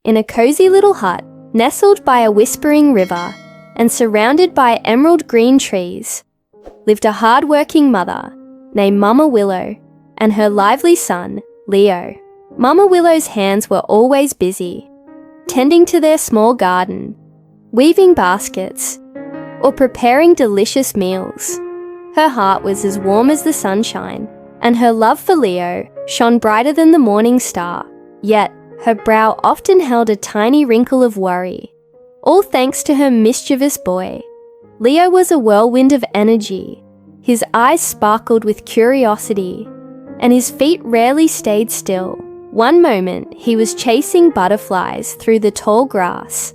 in a cozy little hut nestled by a whispering river and surrounded by emerald green trees, lived a hard-working mother named Mama Willow and her lively son, Leo. Mama Willow's hands were always busy, tending to their small garden, weaving baskets, or preparing delicious meals. Her heart was as warm as the sunshine, and her love for Leo shone brighter than the morning star. Yet, her brow often held a tiny wrinkle of worry, all thanks to her mischievous boy. Leo was a whirlwind of energy. His eyes sparkled with curiosity, and his feet rarely stayed still. One moment, he was chasing butterflies through the tall grass.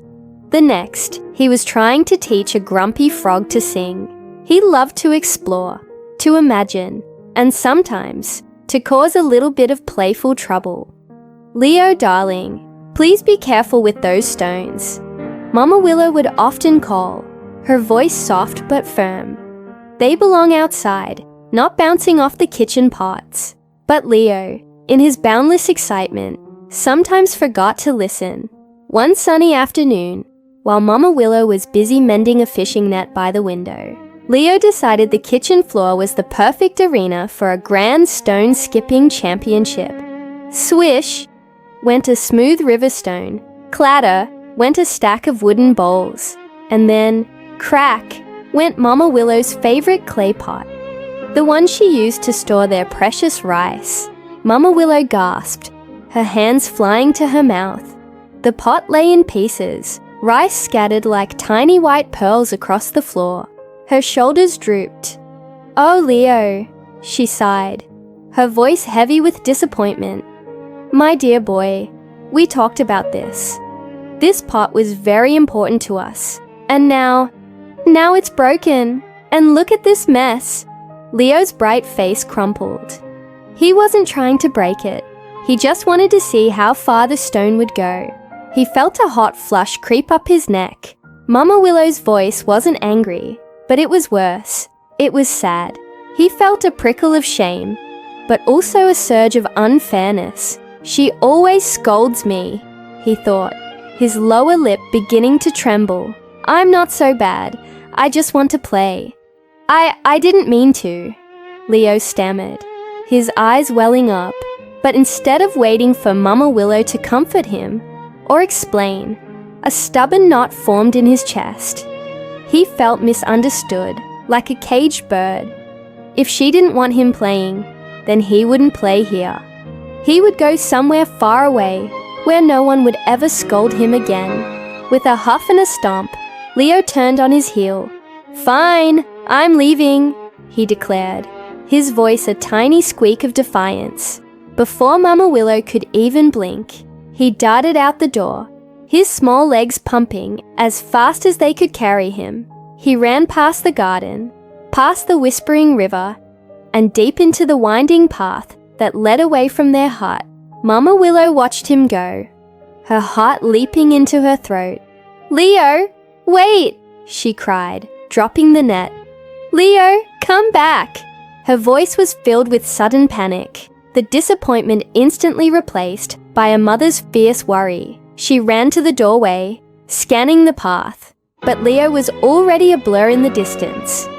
The next, he was trying to teach a grumpy frog to sing. He loved to explore, to imagine, and sometimes to cause a little bit of playful trouble. "Leo, darling, please be careful with those stones," Mama Willow would often call, her voice soft but firm. "They belong outside, not bouncing off the kitchen pots." But Leo, in his boundless excitement, sometimes forgot to listen. One sunny afternoon, while Mama Willow was busy mending a fishing net by the window, Leo decided the kitchen floor was the perfect arena for a grand stone skipping championship. Swish went a smooth river stone, clatter went a stack of wooden bowls, and then crack went Mama Willow's favorite clay pot, the one she used to store their precious rice. Mama Willow gasped, her hands flying to her mouth. The pot lay in pieces, rice scattered like tiny white pearls across the floor. Her shoulders drooped. "Oh, Leo," she sighed, her voice heavy with disappointment. "My dear boy, we talked about this. This pot was very important to us, and now it's broken, and look at this mess." Leo's bright face crumpled. He wasn't trying to break it. He just wanted to see how far the stone would go. He felt a hot flush creep up his neck. Mama Willow's voice wasn't angry, but it was worse. It was sad. He felt a prickle of shame, but also a surge of unfairness. "She always scolds me," he thought, his lower lip beginning to tremble. "I'm not so bad. I just want to play." I didn't mean to," Leo stammered, his eyes welling up. But instead of waiting for Mama Willow to comfort him or explain, a stubborn knot formed in his chest. He felt misunderstood, like a caged bird. If she didn't want him playing, then he wouldn't play here. He would go somewhere far away, where no one would ever scold him again. With a huff and a stomp, Leo turned on his heel. "Fine, I'm leaving," he declared, his voice a tiny squeak of defiance. Before Mama Willow could even blink, he darted out the door, his small legs pumping as fast as they could carry him. He ran past the garden, past the whispering river, and deep into the winding path that led away from their hut. Mama Willow watched him go, her heart leaping into her throat. "Leo, wait!" she cried, dropping the net. "Leo, come back!" Her voice was filled with sudden panic, the disappointment instantly replaced by a mother's fierce worry. She ran to the doorway, scanning the path, but Leo was already a blur in the distance.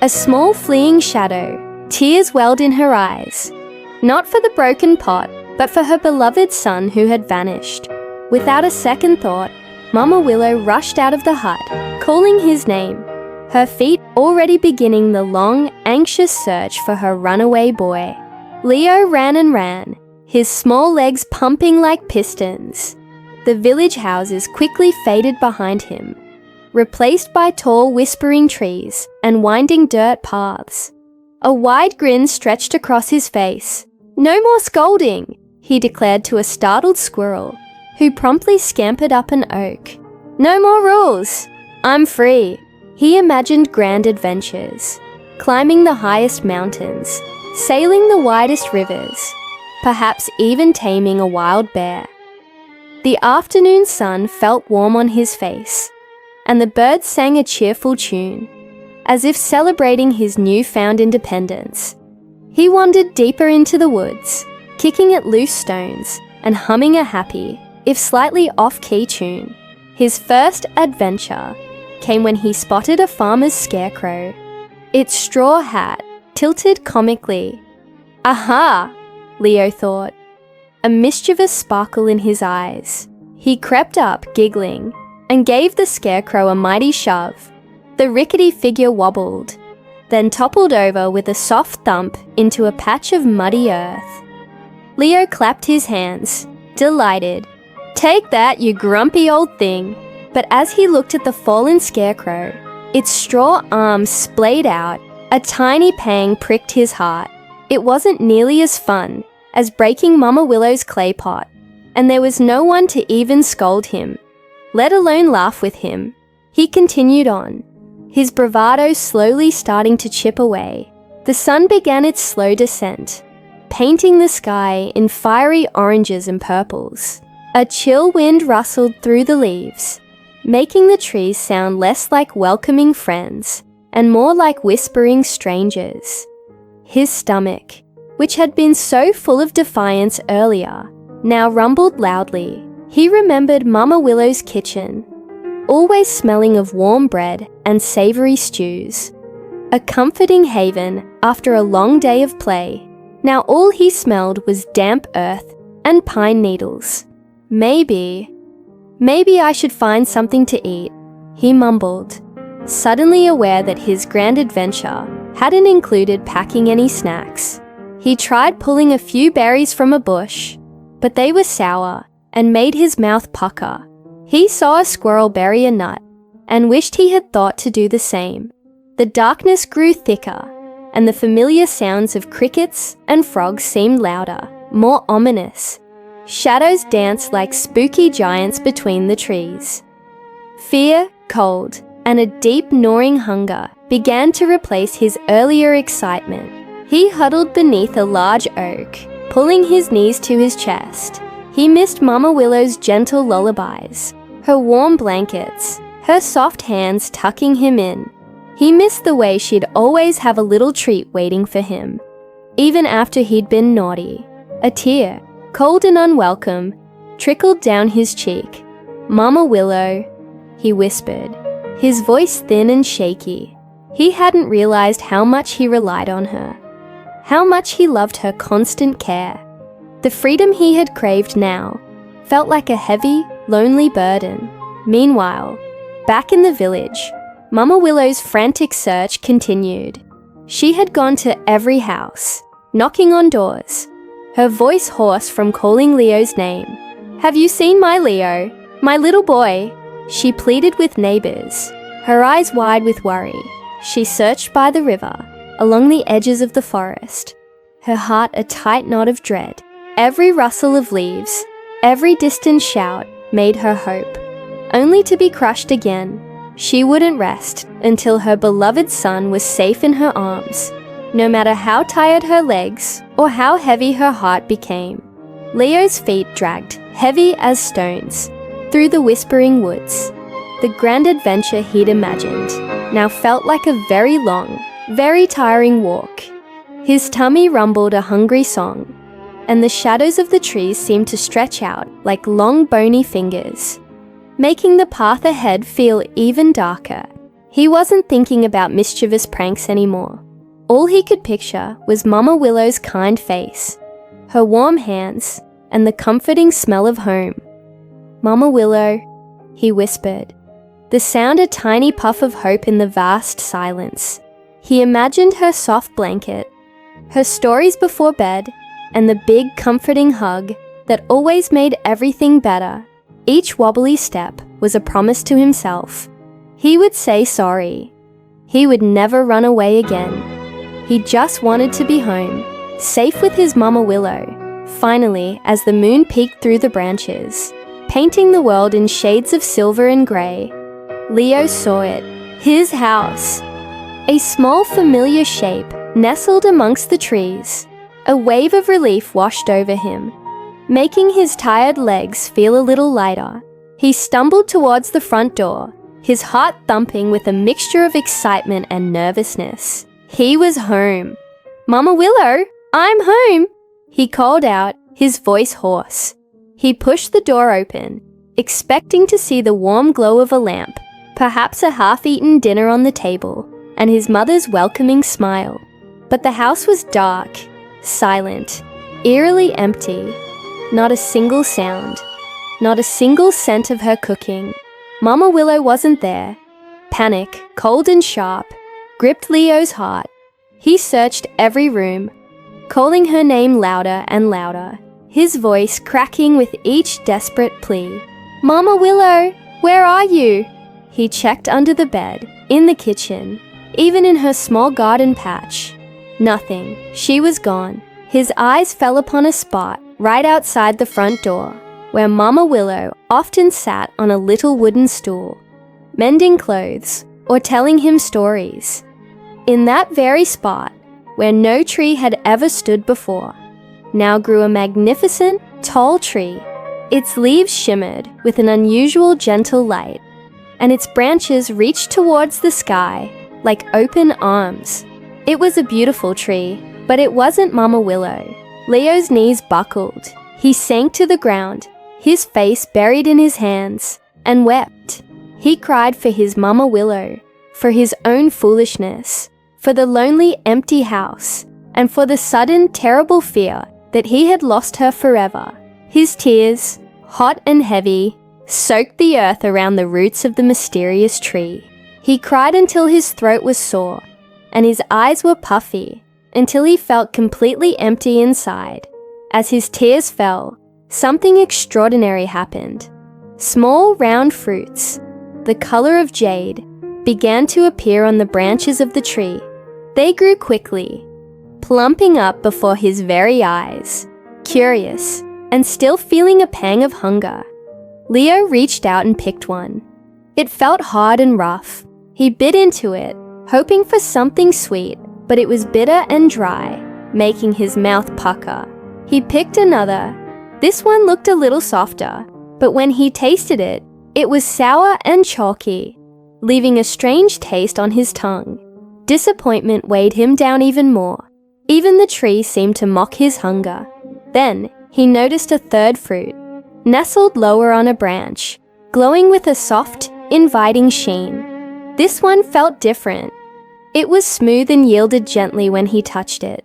A small fleeing shadow, tears welled in her eyes, not for the broken pot, but for her beloved son who had vanished. Without a second thought, Mama Willow rushed out of the hut, calling his name, her feet already beginning the long, anxious search for her runaway boy. Leo ran and ran, his small legs pumping like pistons. The village houses quickly faded behind him, replaced by tall whispering trees and winding dirt paths. A wide grin stretched across his face. "No more scolding," he declared to a startled squirrel, who promptly scampered up an oak. "No more rules. I'm free." He imagined grand adventures, climbing the highest mountains, sailing the widest rivers, perhaps even taming a wild bear. The afternoon sun felt warm on his face, and the birds sang a cheerful tune, as if celebrating his newfound independence. He wandered deeper into the woods, kicking at loose stones and humming a happy, if slightly off-key tune. His first adventure came when he spotted a farmer's scarecrow. Its straw hat tilted comically. Aha! Leo thought, a mischievous sparkle in his eyes. He crept up, giggling, and gave the scarecrow a mighty shove. The rickety figure wobbled, then toppled over with a soft thump into a patch of muddy earth. Leo clapped his hands, delighted. Take that, you grumpy old thing. But as he looked at the fallen scarecrow, its straw arms splayed out. A tiny pang pricked his heart. It wasn't nearly as fun as breaking Mama Willow's clay pot, and there was no one to even scold him, let alone laugh with him. He continued on, his bravado slowly starting to chip away. The sun began its slow descent, painting the sky in fiery oranges and purples. A chill wind rustled through the leaves, making the trees sound less like welcoming friends and more like whispering strangers. His stomach, which had been so full of defiance earlier, now rumbled loudly. He remembered Mama Willow's kitchen, always smelling of warm bread and savory stews. A comforting haven after a long day of play. Now all he smelled was damp earth and pine needles. Maybe I should find something to eat, he mumbled, suddenly aware that his grand adventure hadn't included packing any snacks. He tried pulling a few berries from a bush, but they were sour and made his mouth pucker. He saw a squirrel bury a nut and wished he had thought to do the same. The darkness grew thicker, and the familiar sounds of crickets and frogs seemed louder, more ominous. Shadows danced like spooky giants between the trees. Fear, cold, and a deep gnawing hunger began to replace his earlier excitement. He huddled beneath a large oak, pulling his knees to his chest. He missed Mama Willow's gentle lullabies, her warm blankets, her soft hands tucking him in. He missed the way she'd always have a little treat waiting for him, even after he'd been naughty. A tear, cold and unwelcome, trickled down his cheek. Mama Willow, he whispered, his voice thin and shaky. He hadn't realized how much he relied on her, how much he loved her constant care. The freedom he had craved now felt like a heavy, lonely burden. Meanwhile, back in the village, Mama Willow's frantic search continued. She had gone to every house, knocking on doors, her voice hoarse from calling Leo's name. Have you seen my Leo, my little boy? She pleaded with neighbors, her eyes wide with worry. She searched by the river, along the edges of the forest, her heart a tight knot of dread. Every rustle of leaves, every distant shout made her hope, only to be crushed again. She wouldn't rest until her beloved son was safe in her arms, no matter how tired her legs or how heavy her heart became. Leo's feet dragged, heavy as stones, through the whispering woods. The grand adventure he'd imagined now felt like a very long, very tiring walk. His tummy rumbled a hungry song, and the shadows of the trees seemed to stretch out like long bony fingers, making the path ahead feel even darker. He wasn't thinking about mischievous pranks anymore. All he could picture was Mama Willow's kind face, her warm hands, and the comforting smell of home. Mama Willow, he whispered, the sound a tiny puff of hope in the vast silence. He imagined her soft blanket, her stories before bed, and the big comforting hug that always made everything better. Each wobbly step was a promise to himself. He would say sorry. He would never run away again. He just wanted to be home, safe with his Mama Willow. Finally, as the moon peeked through the branches, painting the world in shades of silver and grey, Leo saw it, his house. A small familiar shape nestled amongst the trees. A wave of relief washed over him, making his tired legs feel a little lighter. He stumbled towards the front door, his heart thumping with a mixture of excitement and nervousness. He was home. Mama Willow, I'm home, he called out, his voice hoarse. He pushed the door open, expecting to see the warm glow of a lamp, perhaps a half-eaten dinner on the table, and his mother's welcoming smile. But the house was dark, silent, eerily empty. Not a single sound, not a single scent of her cooking. Mama Willow wasn't there. Panic, cold and sharp, gripped Leo's heart. He searched every room, calling her name louder and louder, his voice cracking with each desperate plea. "Mama Willow, where are you?" He checked under the bed, in the kitchen, even in her small garden patch. Nothing. She was gone. His eyes fell upon a spot right outside the front door, where Mama Willow often sat on a little wooden stool, mending clothes or telling him stories. In that very spot, where no tree had ever stood before, now grew a magnificent, tall tree. Its leaves shimmered with an unusual gentle light, and its branches reached towards the sky like open arms. It was a beautiful tree, but it wasn't Mama Willow. Leo's knees buckled. He sank to the ground, his face buried in his hands, and wept. He cried for his Mama Willow, for his own foolishness, for the lonely, empty house, and for the sudden, terrible fear that he had lost her forever. His tears, hot and heavy, soaked the earth around the roots of the mysterious tree. He cried until his throat was sore, and his eyes were puffy, until he felt completely empty inside. As his tears fell, something extraordinary happened. Small round fruits, the color of jade, began to appear on the branches of the tree. They grew quickly, plumping up before his very eyes. Curious, and still feeling a pang of hunger, Leo reached out and picked one. It felt hard and rough. He bit into it, hoping for something sweet, but it was bitter and dry, making his mouth pucker. He picked another. This one looked a little softer, but when he tasted it, it was sour and chalky, leaving a strange taste on his tongue. Disappointment weighed him down even more. Even the tree seemed to mock his hunger. Then he noticed a third fruit, nestled lower on a branch, glowing with a soft, inviting sheen. This one felt different. It was smooth and yielded gently when he touched it.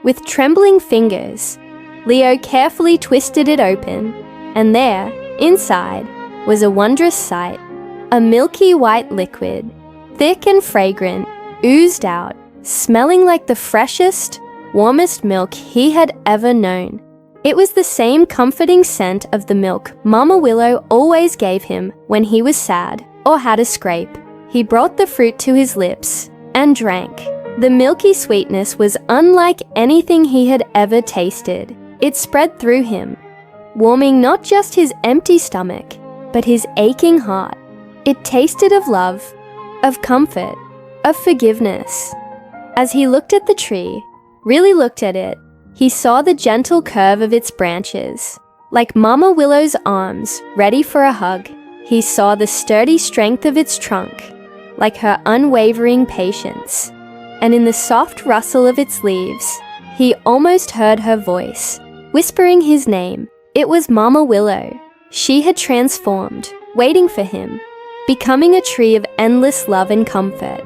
With trembling fingers, Leo carefully twisted it open, and there, inside, was a wondrous sight. A milky white liquid, thick and fragrant, oozed out, smelling like the freshest, warmest milk he had ever known. It was the same comforting scent of the milk Mama Willow always gave him when he was sad or had a scrape. He brought the fruit to his lips and drank. The milky sweetness was unlike anything he had ever tasted. It spread through him, warming not just his empty stomach, but his aching heart. It tasted of love, of comfort, of forgiveness. As he looked at the tree, really looked at it, he saw the gentle curve of its branches, like Mama Willow's arms ready for a hug. He saw the sturdy strength of its trunk, like her unwavering patience. And in the soft rustle of its leaves, he almost heard her voice, whispering his name. It was Mama Willow. She had transformed, waiting for him, becoming a tree of endless love and comfort.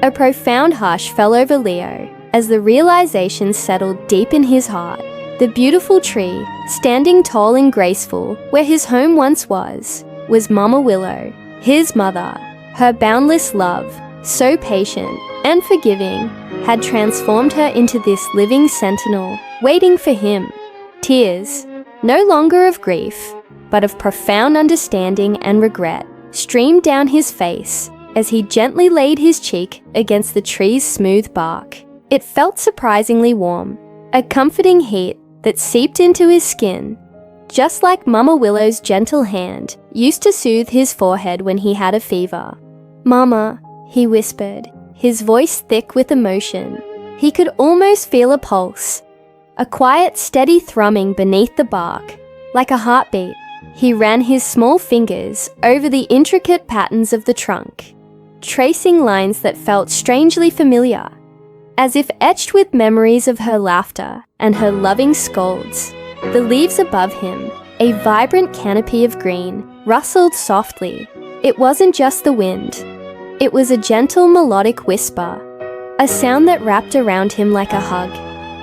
A profound hush fell over Leo as the realization settled deep in his heart. The beautiful tree, standing tall and graceful where his home once was Mama Willow, his mother. Her boundless love, so patient and forgiving, had transformed her into this living sentinel, waiting for him. Tears, no longer of grief, but of profound understanding and regret, streamed down his face as he gently laid his cheek against the tree's smooth bark. It felt surprisingly warm, a comforting heat that seeped into his skin, just like Mama Willow's gentle hand used to soothe his forehead when he had a fever. "Mama," he whispered, his voice thick with emotion. He could almost feel a pulse, a quiet, steady thrumming beneath the bark, like a heartbeat. He ran his small fingers over the intricate patterns of the trunk, tracing lines that felt strangely familiar, as if etched with memories of her laughter and her loving scolds. The leaves above him, A vibrant canopy of green rustled softly. It wasn't just the wind. It was a gentle melodic whisper, a sound that wrapped around him like a hug.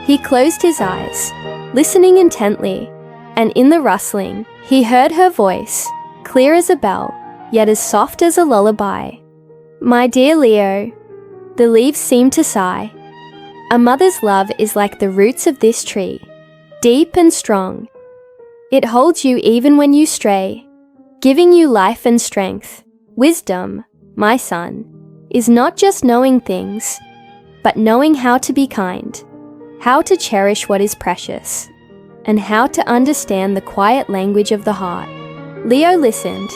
He closed his eyes, listening intently, and in the rustling, he heard her voice, clear as a bell, yet as soft as a lullaby. "My dear Leo," the leaves seemed to sigh, "a mother's love is like the roots of this tree, deep and strong. It holds you even when you stray, giving you life and strength. Wisdom, my son, is not just knowing things, but knowing how to be kind, how to cherish what is precious, and how to understand the quiet language of the heart." Leo listened,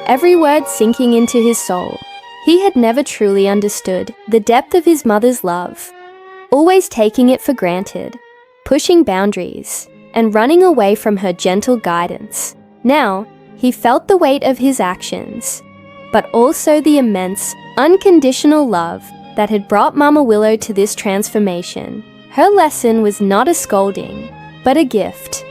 every word sinking into his soul. He had never truly understood the depth of his mother's love, always taking it for granted, pushing boundaries, and running away from her gentle guidance. Now, he felt the weight of his actions, but also the immense, unconditional love that had brought Mama Willow to this transformation. Her lesson was not a scolding, but a gift,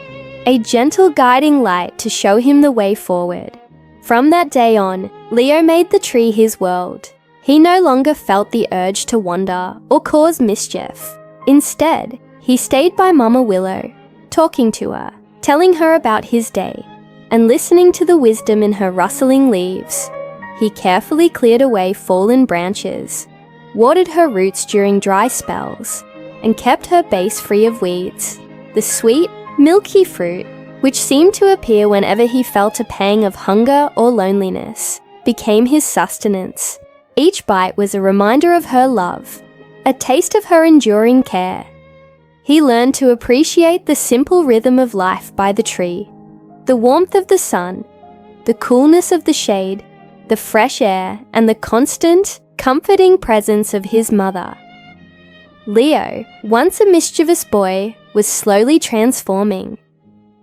a gentle guiding light to show him the way forward. From that day on, Leo made the tree his world. He no longer felt the urge to wander or cause mischief. Instead, he stayed by Mama Willow, talking to her, telling her about his day, and listening to the wisdom in her rustling leaves. He carefully cleared away fallen branches, watered her roots during dry spells, and kept her base free of weeds. The sweet, milky fruit, which seemed to appear whenever he felt a pang of hunger or loneliness, became his sustenance. Each bite was a reminder of her love, a taste of her enduring care. He learned to appreciate the simple rhythm of life by the tree, the warmth of the sun, the coolness of the shade, the fresh air, and the constant, comforting presence of his mother. Leo, once a mischievous boy, was slowly transforming.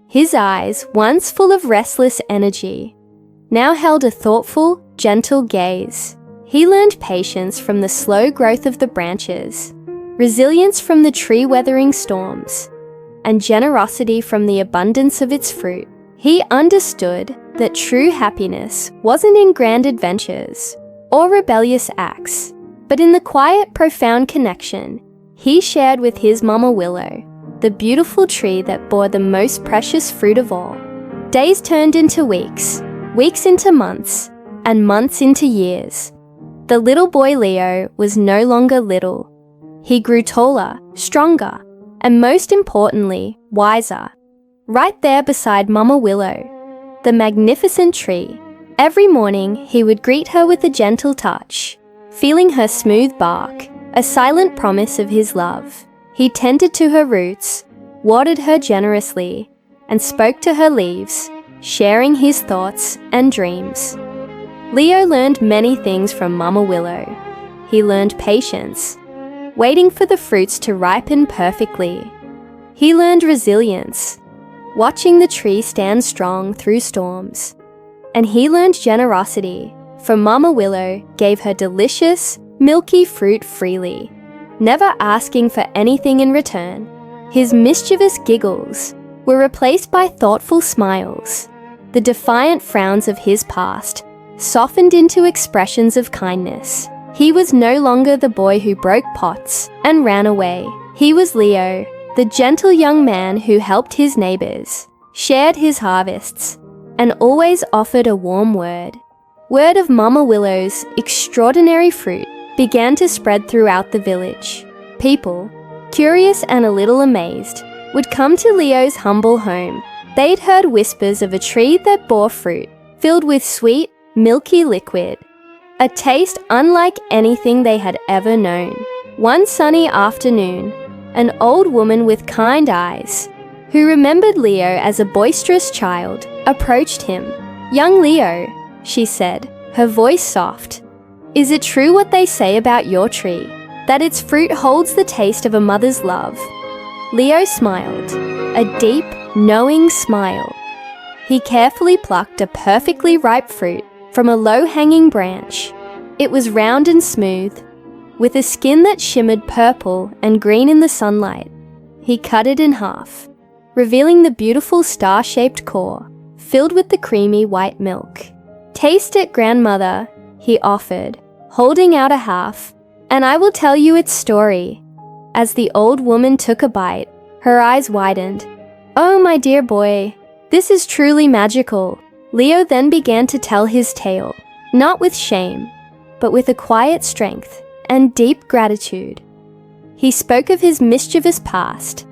His eyes, once full of restless energy, now held a thoughtful, gentle gaze. He learned patience from the slow growth of the branches, resilience from the tree weathering storms, and generosity from the abundance of its fruit. He understood that true happiness wasn't in grand adventures or rebellious acts, but in the quiet, profound connection he shared with his Mama Willow, the beautiful tree that bore the most precious fruit of all. Days turned into weeks, weeks into months, and months into years. The little boy Leo was no longer little. He grew taller, stronger, and most importantly, wiser. Right there beside Mama Willow, the magnificent tree. Every morning he would greet her with a gentle touch, feeling her smooth bark, a silent promise of his love. He tended to her roots, watered her generously, and spoke to her leaves, sharing his thoughts and dreams. Leo learned many things from Mama Willow. He learned patience, waiting for the fruits to ripen perfectly. He learned resilience, watching the tree stand strong through storms. And he learned generosity, for Mama Willow gave her delicious, milky fruit freely, never asking for anything in return. His mischievous giggles were replaced by thoughtful smiles. The defiant frowns of his past softened into expressions of kindness. He was no longer the boy who broke pots and ran away. He was Leo, the gentle young man who helped his neighbors, shared his harvests, and always offered a warm word. Word of Mama Willow's extraordinary fruit began to spread throughout the village. People, curious and a little amazed, would come to Leo's humble home. They'd heard whispers of a tree that bore fruit, filled with sweet, milky liquid, a taste unlike anything they had ever known. One sunny afternoon, an old woman with kind eyes, who remembered Leo as a boisterous child, approached him. "Young Leo," she said, her voice soft, "is it true what they say about your tree, that its fruit holds the taste of a mother's love?" Leo smiled, a deep, knowing smile. He carefully plucked a perfectly ripe fruit from a low-hanging branch. It was round and smooth, with a skin that shimmered purple and green in the sunlight. He cut it in half, revealing the beautiful star-shaped core, filled with the creamy white milk. "Taste it, grandmother," he offered, holding out a half, "and I will tell you its story." As the old woman took a bite, her eyes widened. "Oh, my dear boy, this is truly magical." Leo then began to tell his tale, not with shame, but with a quiet strength and deep gratitude. He spoke of his mischievous past,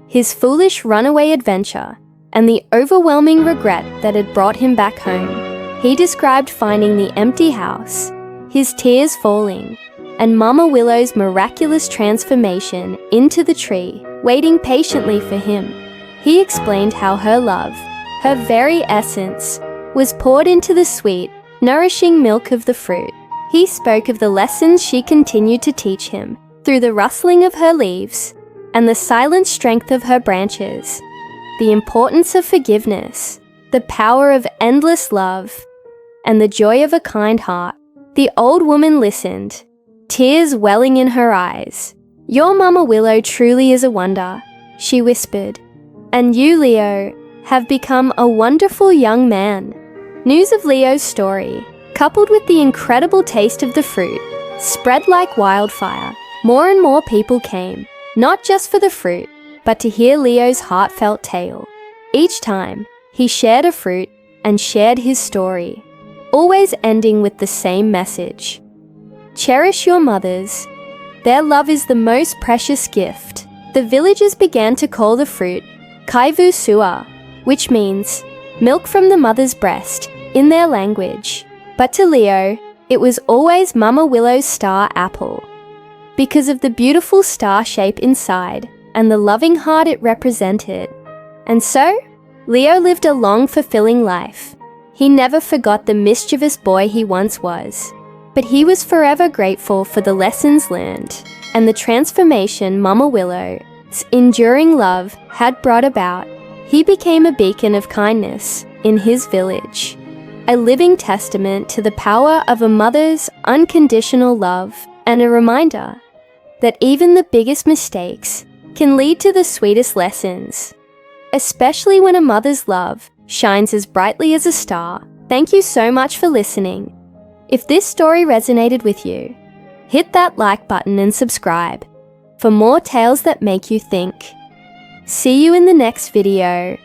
his foolish runaway adventure, and the overwhelming regret that had brought him back home. He described finding the empty house, his tears falling, and Mama Willow's miraculous transformation into the tree, waiting patiently for him. He explained how her love, her very essence, was poured into the sweet, nourishing milk of the fruit. He spoke of the lessons she continued to teach him through the rustling of her leaves and the silent strength of her branches, the importance of forgiveness, the power of endless love, and the joy of a kind heart. The old woman listened, tears welling in her eyes. "Your Mama Willow truly is a wonder," she whispered, "and you, Leo, have become a wonderful young man." News of Leo's story, coupled with the incredible taste of the fruit, spread like wildfire. More and more people came, not just for the fruit, but to hear Leo's heartfelt tale. Each time, he shared a fruit and shared his story, always ending with the same message: cherish your mothers. Their love is the most precious gift. The villagers began to call the fruit Kaivu Sua, which means milk from the mother's breast in their language. But to Leo, it was always Mama Willow's star apple, because of the beautiful star shape inside and the loving heart it represented. And so, Leo lived a long, fulfilling life. He never forgot the mischievous boy he once was, but he was forever grateful for the lessons learned and the transformation Mama Willow's enduring love had brought about. He became a beacon of kindness in his village, a living testament to the power of a mother's unconditional love, and a reminder that even the biggest mistakes can lead to the sweetest lessons, especially when a mother's love shines as brightly as a star. Thank you so much for listening. If this story resonated with you, hit that like button and subscribe for more tales that make you think. See you in the next video.